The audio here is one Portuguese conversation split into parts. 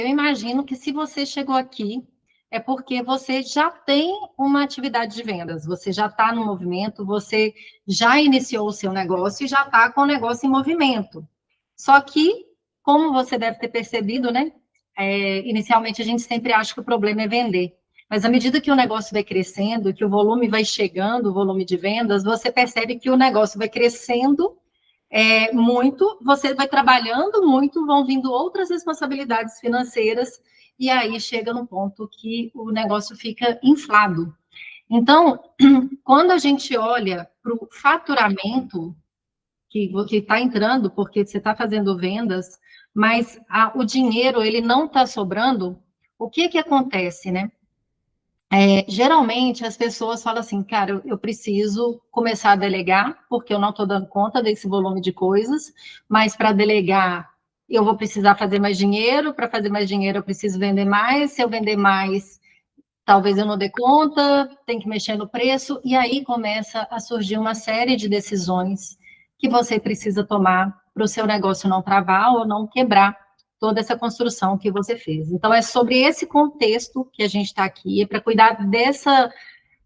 Eu imagino que se você chegou aqui, é porque você já tem uma atividade de vendas, você já está no movimento, você já iniciou o seu negócio e já está com o negócio em movimento. Só que, como você deve ter percebido, né? Inicialmente a gente sempre acha que o problema é vender. Mas à medida que o negócio vai crescendo, que o volume vai chegando, o volume de vendas, você percebe que o negócio vai crescendo muito, você vai trabalhando muito, vão vindo outras responsabilidades financeiras, e aí chega no ponto que o negócio fica inflado. Então, quando a gente olha para o faturamento que está entrando, porque você está fazendo vendas, mas o dinheiro ele não está sobrando, o que que acontece, né? Geralmente as pessoas falam assim, cara, eu preciso começar a delegar, porque eu não estou dando conta desse volume de coisas, mas para delegar eu vou precisar fazer mais dinheiro, para fazer mais dinheiro eu preciso vender mais, se eu vender mais, talvez eu não dê conta, tem que mexer no preço, e aí começa a surgir uma série de decisões que você precisa tomar para o seu negócio não travar ou não quebrar toda essa construção que você fez. Então, é sobre esse contexto que a gente está aqui, é para cuidar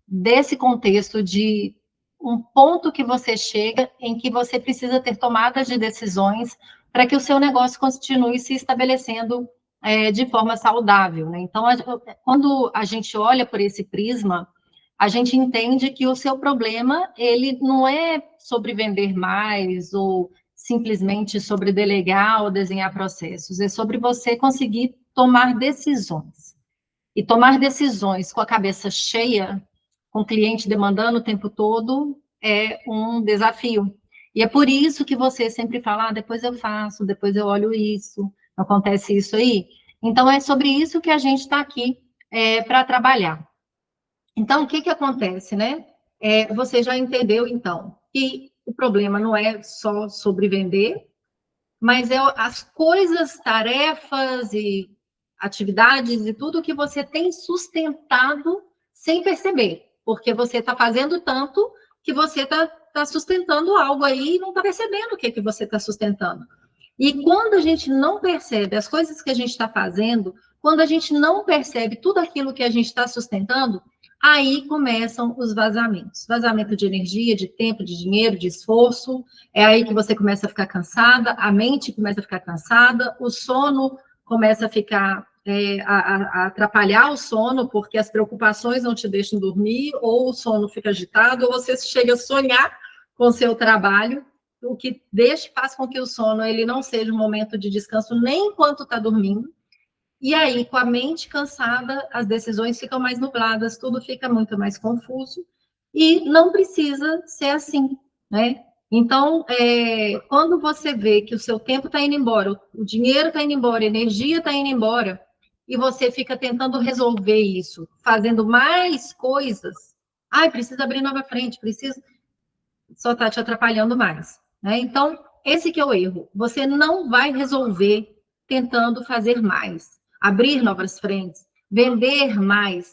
desse contexto de um ponto que você chega em que você precisa ter tomadas de decisões para que o seu negócio continue se estabelecendo de forma saudável, né? Então, quando a gente olha por esse prisma, a gente entende que o seu problema, ele não é sobre vender mais ou simplesmente sobre delegar ou desenhar processos, é sobre você conseguir tomar decisões. E tomar decisões com a cabeça cheia, com o cliente demandando o tempo todo, é um desafio. E é por isso que você sempre fala, depois eu faço, depois eu olho isso, acontece isso aí. Então, é sobre isso que a gente está aqui para trabalhar. Então, o que que acontece, né? Você já entendeu, então, que o problema não é só sobre vender, mas é as coisas, tarefas e atividades e tudo que você tem sustentado sem perceber, porque você está fazendo tanto que você está sustentando algo aí e não está percebendo o que, que você está sustentando. E quando a gente não percebe as coisas que a gente está fazendo, quando a gente não percebe tudo aquilo que a gente está sustentando, aí começam os vazamentos. Vazamento de energia, de tempo, de dinheiro, de esforço. É aí que você começa a ficar cansada, a mente começa a ficar cansada, o sono começa a ficar a atrapalhar o sono, porque as preocupações não te deixam dormir, ou o sono fica agitado, ou você chega a sonhar com o seu trabalho, o que faz com que o sono ele não seja um momento de descanso nem enquanto está dormindo. E aí, com a mente cansada, as decisões ficam mais nubladas, tudo fica muito mais confuso. E não precisa ser assim, né? Então, quando você vê que o seu tempo está indo embora, o dinheiro está indo embora, a energia está indo embora, e você fica tentando resolver isso, fazendo mais coisas, precisa abrir nova frente, precisa, só está te atrapalhando mais, né? Então, esse que é o erro. Você não vai resolver tentando fazer mais, abrir novas frentes, vender mais.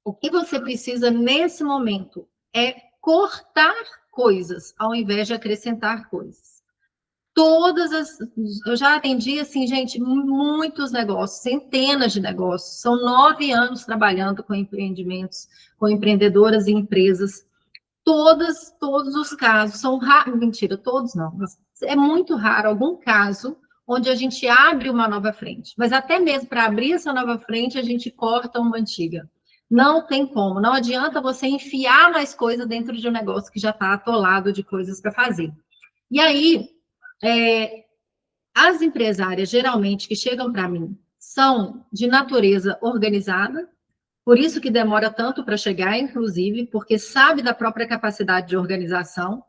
O que você precisa nesse momento é cortar coisas, ao invés de acrescentar coisas. Eu já atendi, assim, gente, muitos negócios, centenas de negócios. São 9 anos trabalhando com empreendimentos, com empreendedoras e empresas. Todos os casos são raros, mentira, todos não, mas é muito raro algum caso onde a gente abre uma nova frente. Mas até mesmo para abrir essa nova frente, a gente corta uma antiga. Não tem como, não adianta você enfiar mais coisa dentro de um negócio que já está atolado de coisas para fazer. E aí, as empresárias, geralmente, que chegam para mim, são de natureza organizada, por isso que demora tanto para chegar, inclusive, porque sabe da própria capacidade de organização,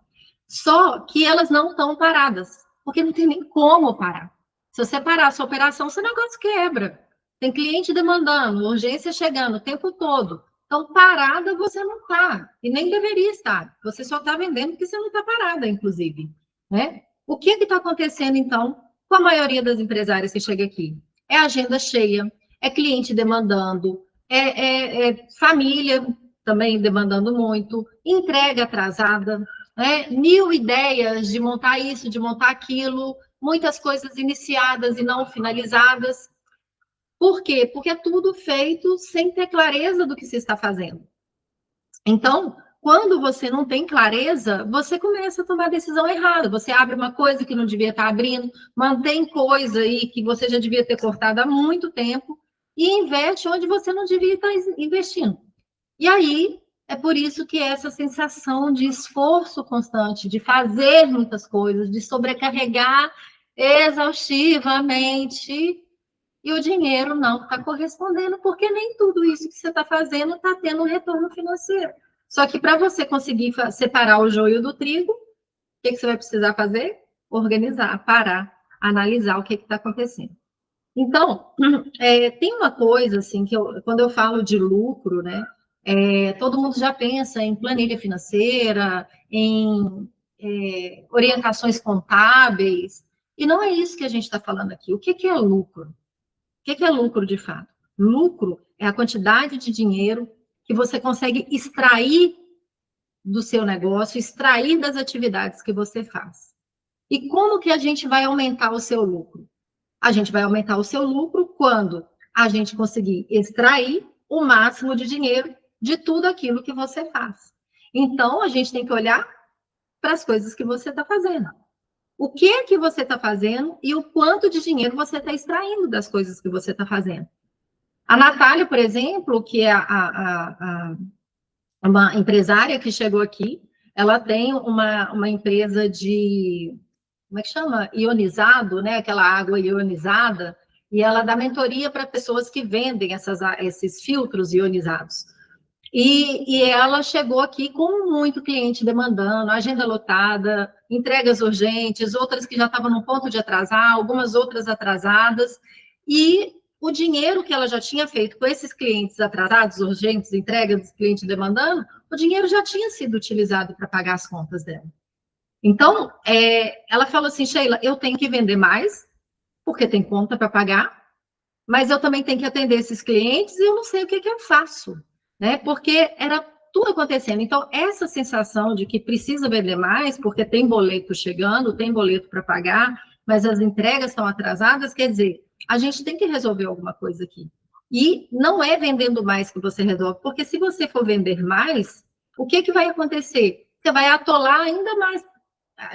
só que elas não estão paradas, porque não tem nem como parar. Se você parar a sua operação, seu negócio quebra. Tem cliente demandando, urgência chegando o tempo todo. Então, parada você não está, e nem deveria estar. Você só está vendendo porque você não está parada, inclusive. Né? O que está acontecendo, então, com a maioria das empresárias que chega aqui? É agenda cheia, é cliente demandando, família também demandando muito, entrega atrasada, né? 1000 ideias de montar isso, de montar aquilo, muitas coisas iniciadas e não finalizadas. Por quê? Porque é tudo feito sem ter clareza do que se está fazendo. Então, quando você não tem clareza, você começa a tomar decisão errada. Você abre uma coisa que não devia estar abrindo, mantém coisa aí que você já devia ter cortado há muito tempo e investe onde você não devia estar investindo. E aí, é por isso que essa sensação de esforço constante, de fazer muitas coisas, de sobrecarregar exaustivamente, e o dinheiro não está correspondendo, porque nem tudo isso que você está fazendo está tendo um retorno financeiro. Só que para você conseguir separar o joio do trigo, o que você vai precisar fazer? Organizar, parar, analisar o que está acontecendo. Então, tem uma coisa assim que quando eu falo de lucro, né, todo mundo já pensa em planilha financeira, em orientações contábeis, e não é isso que a gente está falando aqui. O que é lucro? O que é lucro de fato? Lucro é a quantidade de dinheiro que você consegue extrair do seu negócio, extrair das atividades que você faz. E como que a gente vai aumentar o seu lucro? A gente vai aumentar o seu lucro quando a gente conseguir extrair o máximo de dinheiro de tudo aquilo que você faz. Então, a gente tem que olhar para as coisas que você está fazendo. O que é que você está fazendo e o quanto de dinheiro você está extraindo das coisas que você está fazendo. A Natália, por exemplo, que é uma empresária que chegou aqui, ela tem uma empresa de, como é que chama? Ionizado, né? Aquela água ionizada, e ela dá mentoria para pessoas que vendem esses filtros ionizados. E ela chegou aqui com muito cliente demandando, agenda lotada, entregas urgentes, outras que já estavam no ponto de atrasar, algumas outras atrasadas, e o dinheiro que ela já tinha feito com esses clientes atrasados, urgentes, entregas dos clientes demandando, o dinheiro já tinha sido utilizado para pagar as contas dela. Então, ela falou assim, Sheila, eu tenho que vender mais, porque tem conta para pagar, mas eu também tenho que atender esses clientes e eu não sei o que eu faço, né? Porque era tudo acontecendo. Então, essa sensação de que precisa vender mais, porque tem boleto chegando, tem boleto para pagar, mas as entregas estão atrasadas, quer dizer, a gente tem que resolver alguma coisa aqui. E não é vendendo mais que você resolve, porque se você for vender mais, o que vai acontecer? Você vai atolar ainda mais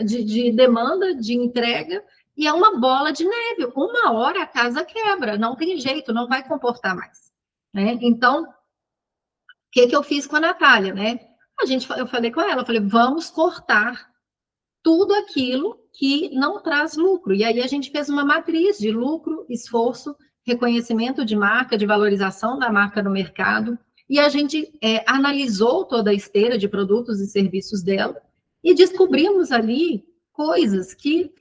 de demanda, de entrega, e é uma bola de neve. Uma hora a casa quebra, não tem jeito, não vai comportar mais. Né? Então, o que eu fiz com a Natália? Né? Eu falei com ela, eu falei, vamos cortar tudo aquilo que não traz lucro. E aí a gente fez uma matriz de lucro, esforço, reconhecimento de marca, de valorização da marca no mercado, e a gente analisou toda a esteira de produtos e serviços dela, e descobrimos ali coisas que,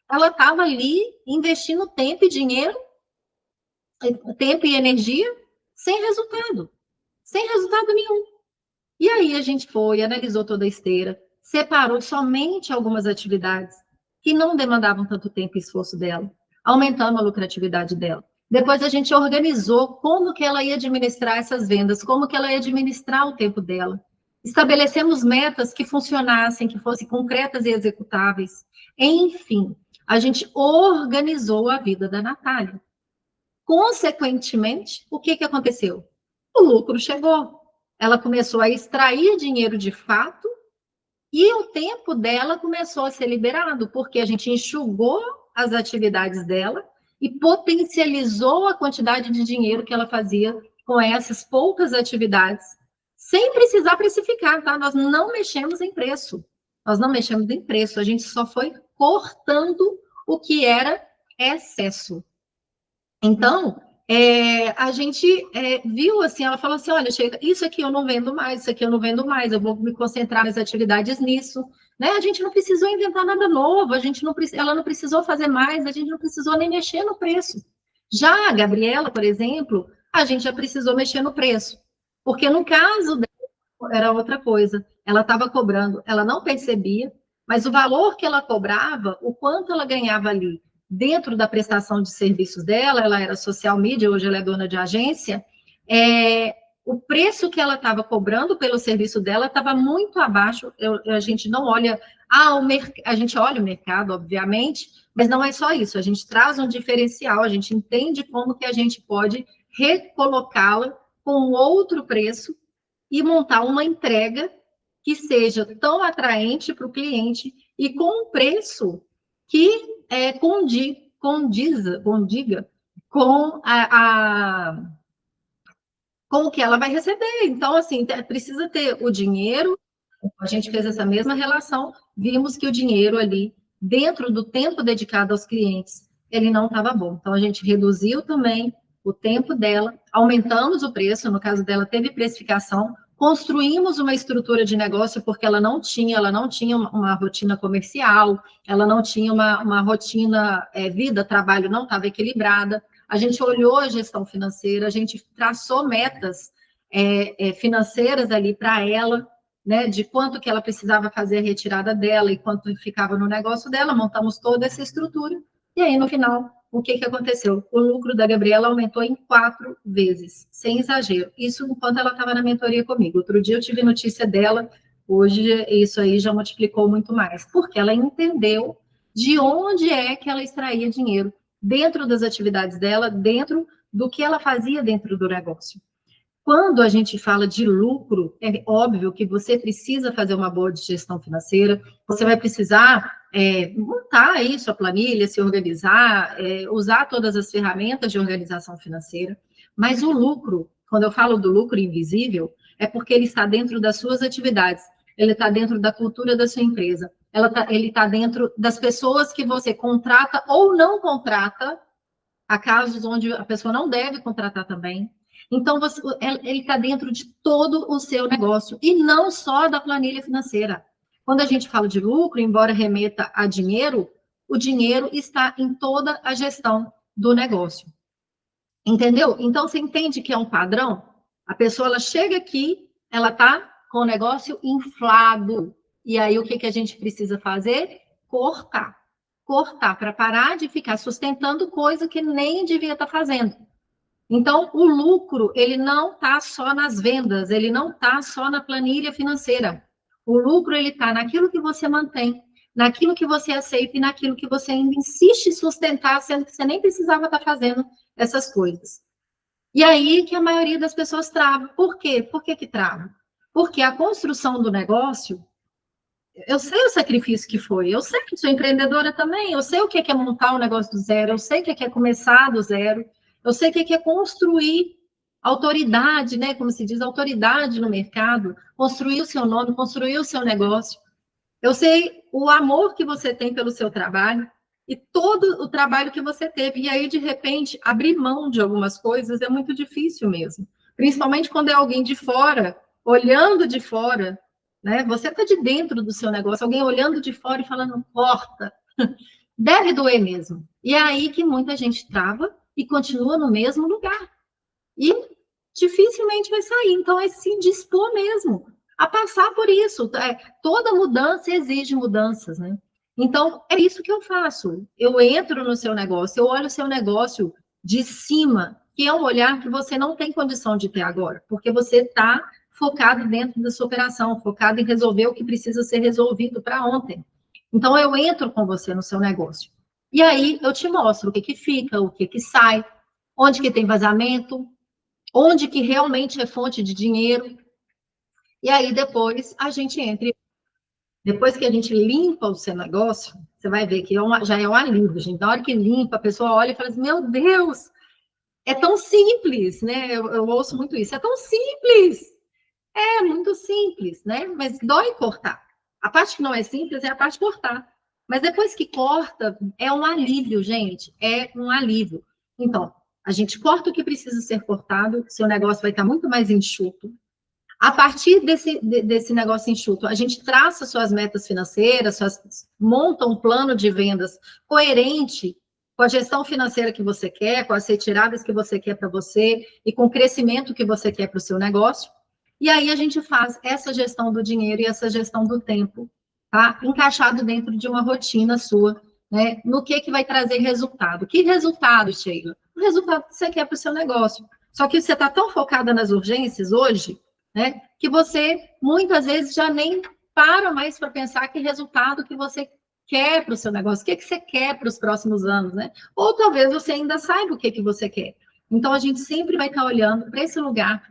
ela estava ali investindo tempo e dinheiro, tempo e energia, sem resultado nenhum. E aí a gente foi, analisou toda a esteira, separou somente algumas atividades que não demandavam tanto tempo e esforço dela, aumentando a lucratividade dela. Depois a gente organizou como que ela ia administrar essas vendas, como que ela ia administrar o tempo dela. Estabelecemos metas que funcionassem, que fossem concretas e executáveis. Enfim, a gente organizou a vida da Natália. Consequentemente, o que aconteceu? O lucro chegou. Ela começou a extrair dinheiro de fato e o tempo dela começou a ser liberado, porque a gente enxugou as atividades dela e potencializou a quantidade de dinheiro que ela fazia com essas poucas atividades, sem precisar precificar, tá? Nós não mexemos em preço. Nós não mexemos em preço, a gente só foi cortando o que era excesso. Então, a gente viu assim, ela falou assim, olha, chega, isso aqui eu não vendo mais, isso aqui eu não vendo mais, eu vou me concentrar nas atividades nisso, né? A gente não precisou inventar nada novo, ela não precisou fazer mais, a gente não precisou nem mexer no preço. Já a Gabriela, por exemplo, a gente já precisou mexer no preço, porque no caso dela era outra coisa, ela estava cobrando, ela não percebia, mas o valor que ela cobrava, o quanto ela ganhava ali, dentro da prestação de serviços dela, ela era social media, hoje ela é dona de agência, o preço que ela estava cobrando pelo serviço dela estava muito abaixo, a gente não olha A gente olha o mercado, obviamente, mas não é só isso. A gente traz um diferencial, a gente entende como que a gente pode recolocá-la com outro preço e montar uma entrega que seja tão atraente para o cliente e com um preço que condiga com com o que ela vai receber. Então, assim, precisa ter o dinheiro. A gente fez essa mesma relação, vimos que o dinheiro ali, dentro do tempo dedicado aos clientes, ele não estava bom. Então, a gente reduziu também o tempo dela, aumentamos o preço, no caso dela, teve precificação, construímos uma estrutura de negócio, porque ela não tinha uma rotina comercial, ela não tinha uma rotina vida, trabalho, não estava equilibrada. A gente olhou a gestão financeira, a gente traçou metas financeiras ali para ela, né, de quanto que ela precisava fazer a retirada dela e quanto ficava no negócio dela, montamos toda essa estrutura, e aí, no final, o que aconteceu? O lucro da Gabriela aumentou em 4 vezes, sem exagero. Isso enquanto ela estava na mentoria comigo. Outro dia eu tive notícia dela, hoje isso aí já multiplicou muito mais, porque ela entendeu de onde é que ela extraía dinheiro, dentro das atividades dela, dentro do que ela fazia dentro do negócio. Quando a gente fala de lucro, é óbvio que você precisa fazer uma boa gestão financeira, você vai precisar montar aí sua planilha, se organizar, usar todas as ferramentas de organização financeira, mas o lucro, quando eu falo do lucro invisível, é porque ele está dentro das suas atividades, ele está dentro da cultura da sua empresa, ele está dentro das pessoas que você contrata ou não contrata, há casos onde a pessoa não deve contratar também. Então, ele está dentro de todo o seu negócio, e não só da planilha financeira. Quando a gente fala de lucro, embora remeta a dinheiro, o dinheiro está em toda a gestão do negócio. Entendeu? Então, você entende que é um padrão? A pessoa, ela chega aqui, ela está com o negócio inflado. E aí, o que a gente precisa fazer? Cortar. Cortar, para parar de ficar sustentando coisa que nem devia estar fazendo. Então, o lucro, ele não está só nas vendas, ele não está só na planilha financeira. O lucro, ele está naquilo que você mantém, naquilo que você aceita e naquilo que você ainda insiste em sustentar, sendo que você nem precisava estar fazendo essas coisas. E aí que a maioria das pessoas trava. Por quê? Por que trava? Porque a construção do negócio, eu sei o sacrifício que foi, eu sei que sou empreendedora também, eu sei o que é montar um negócio do zero, eu sei o que é começar do zero, eu sei o que é construir autoridade, né? Como se diz, autoridade no mercado, construir o seu nome, construir o seu negócio. Eu sei o amor que você tem pelo seu trabalho e todo o trabalho que você teve. E aí, de repente, abrir mão de algumas coisas é muito difícil mesmo. Principalmente quando é alguém de fora, olhando de fora, né? Você está de dentro do seu negócio, alguém olhando de fora e falando, corta. Deve doer mesmo. E é aí que muita gente trava e continua no mesmo lugar. E dificilmente vai sair. Então, é se dispor mesmo a passar por isso. Toda mudança exige mudanças, né? Então, é isso que eu faço. Eu entro no seu negócio, eu olho o seu negócio de cima, que é um olhar que você não tem condição de ter agora, porque você está focado dentro da sua operação, focado em resolver o que precisa ser resolvido para ontem. Então, eu entro com você no seu negócio. E aí, eu te mostro o que fica, o que sai, onde que tem vazamento, onde que realmente é fonte de dinheiro. E aí, depois, a gente entra. Depois que a gente limpa o seu negócio, você vai ver que já é um alívio, gente. Na hora que limpa, a pessoa olha e fala assim, meu Deus, é tão simples, né? Eu ouço muito isso, é tão simples. É muito simples, né? Mas dói cortar. A parte que não é simples é a parte de cortar. Mas depois que corta, é um alívio, gente. É um alívio. Então, a gente corta o que precisa ser cortado, seu negócio vai estar muito mais enxuto. A partir desse negócio enxuto, a gente traça suas metas financeiras, monta um plano de vendas coerente com a gestão financeira que você quer, com as retiradas que você quer para você e com o crescimento que você quer para o seu negócio. E aí a gente faz essa gestão do dinheiro e essa gestão do tempo, tá? Encaixado dentro de uma rotina sua, né? No que vai trazer resultado. Que resultado, Sheila? O resultado que você quer para o seu negócio. Só que você está tão focada nas urgências hoje, né? Que você, muitas vezes, já nem para mais para pensar que resultado que você quer para o seu negócio, o que, que você quer para os próximos anos, né? Ou talvez você ainda saiba o que, que você quer. Então, a gente sempre vai estar olhando para esse lugar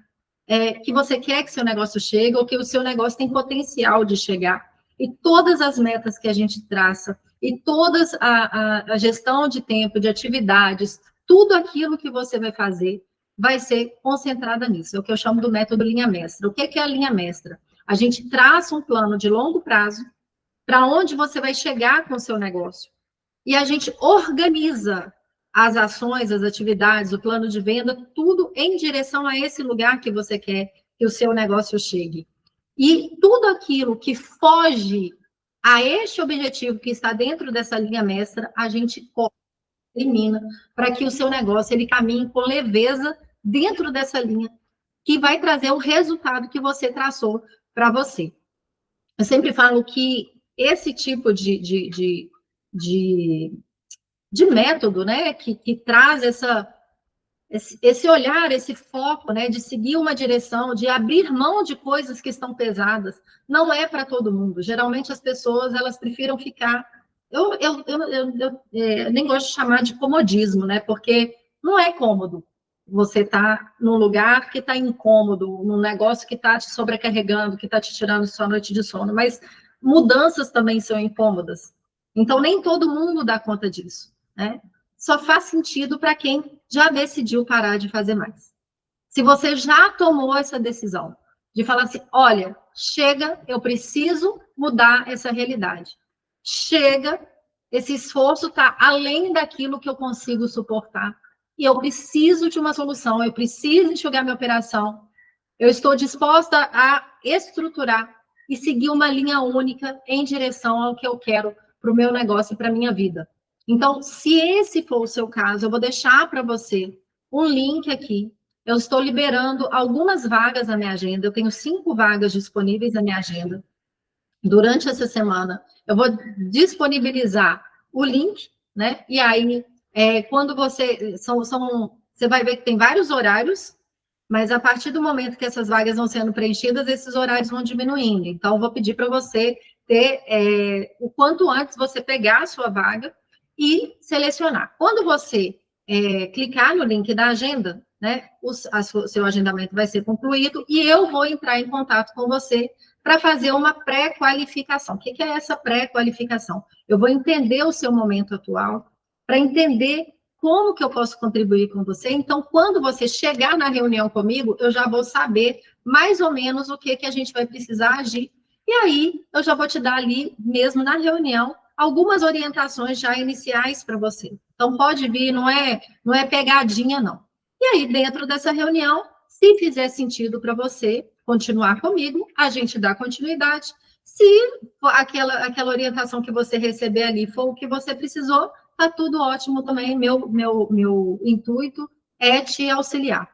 que você quer que seu negócio chegue, ou que o seu negócio tem potencial de chegar. E todas as metas que a gente traça, e toda a gestão de tempo, de atividades, tudo aquilo que você vai fazer, vai ser concentrada nisso. É o que eu chamo do método linha mestra. O que é a linha mestra? A gente traça um plano de longo prazo para onde você vai chegar com o seu negócio. E a gente organiza as ações, as atividades, o plano de venda, tudo em direção a esse lugar que você quer que o seu negócio chegue. E tudo aquilo que foge a este objetivo que está dentro dessa linha mestra, a gente elimina para que o seu negócio ele caminhe com leveza dentro dessa linha, que vai trazer o resultado que você traçou para você. Eu sempre falo que esse tipo de método, né, que traz esse olhar, esse foco, né, de seguir uma direção, de abrir mão de coisas que estão pesadas, não é para todo mundo. Geralmente as pessoas elas prefiram ficar. Eu nem gosto de chamar de comodismo, né, porque não é cômodo. Você está num lugar que está incômodo, num negócio que está te sobrecarregando, que está te tirando sua noite de sono, mas mudanças também são incômodas. Então, nem todo mundo dá conta disso, né? Só faz sentido para quem já decidiu parar de fazer mais. Se você já tomou essa decisão de falar assim, olha, chega, eu preciso mudar essa realidade. Chega, esse esforço está além daquilo que eu consigo suportar. E eu preciso de uma solução, eu preciso enxugar minha operação. Eu estou disposta a estruturar e seguir uma linha única em direção ao que eu quero para o meu negócio e para a minha vida. Então, se esse for o seu caso, eu vou deixar para você um link aqui. Eu estou liberando algumas vagas na minha agenda. Eu tenho 5 vagas disponíveis na minha agenda. Durante essa semana, eu vou disponibilizar o link, né? E aí, quando você vai ver que tem vários horários, mas a partir do momento que essas vagas vão sendo preenchidas, esses horários vão diminuindo. Então, eu vou pedir para você ter, o quanto antes você pegar a sua vaga e selecionar. Quando você clicar no link da agenda, né, seu agendamento vai ser concluído e eu vou entrar em contato com você para fazer uma pré-qualificação. O que é essa pré-qualificação? Eu vou entender o seu momento atual, para entender como que eu posso contribuir com você. Então, quando você chegar na reunião comigo, eu já vou saber mais ou menos o que a gente vai precisar agir. E aí, eu já vou te dar ali, mesmo na reunião, algumas orientações já iniciais para você. Então, pode vir, não é pegadinha, não. E aí, dentro dessa reunião, se fizer sentido para você continuar comigo, a gente dá continuidade. Se aquela orientação que você receber ali for o que você precisou, tá tudo ótimo também. Meu intuito é te auxiliar.